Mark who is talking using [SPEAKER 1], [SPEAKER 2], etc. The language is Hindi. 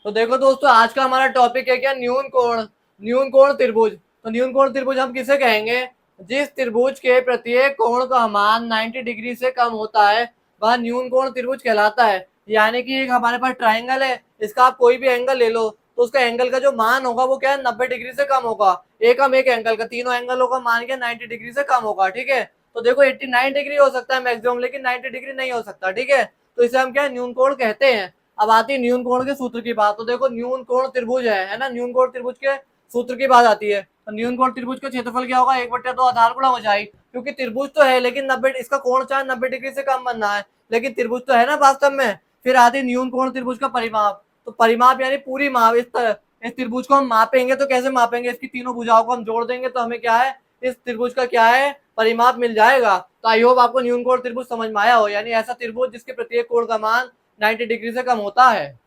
[SPEAKER 1] तो देखो दोस्तों, आज का हमारा टॉपिक है क्या, न्यून कोण। न्यून कोण त्रिभुज। तो न्यून कोण त्रिभुज हम किसे कहेंगे? जिस त्रिभुज के प्रत्येक कोण का मान 90 डिग्री से कम होता है वह न्यून कोण त्रिभुज कहलाता है। यानी कि एक हमारे पास ट्राइंगल है, इसका आप कोई भी एंगल ले लो तो उसका एंगल का जो मान होगा वो क्या है, 90 डिग्री से कम होगा। एक एंगल का तीनों एंगलों का मान क्या 90 डिग्री से कम होगा। ठीक है, तो देखो 89 डिग्री हो सकता है मैक्सिमम, लेकिन 90 डिग्री नहीं हो सकता। ठीक है, तो इसे हम क्या है, न्यून कोण कहते हैं। अब आती है न्यून कोण के सूत्र की बात। तो देखो न्यून कोण त्रिभुज है ना, न्यून कोण त्रिभुज के सूत्र की बात आती है। तो न्यून कोण त्रिभुज का क्षेत्रफल क्या होगा, 1/2 आधार गुणा ऊंचाई। क्योंकि त्रिभुज तो है लेकिन 90, इसका कोण चाहे 90 डिग्री से कम बनना है, लेकिन त्रिभुज तो है ना वास्तव में। फिर आती है न्यून कोण त्रिभुज का परिमाप। तो परिमाप यानी पूरी माप। इस त्रिभुज को हम मापेंगे तो कैसे मापेंगे, इसकी तीनों भुजाओं को हम जोड़ देंगे तो हमें क्या है, इस त्रिभुज का क्या है, परिमाप मिल जाएगा। तो आई होप आपको न्यून कोण त्रिभुज समझ में आया हो, यानी ऐसा त्रिभुज जिसके प्रत्येक कोण का मान 90 डिग्री से कम होता है।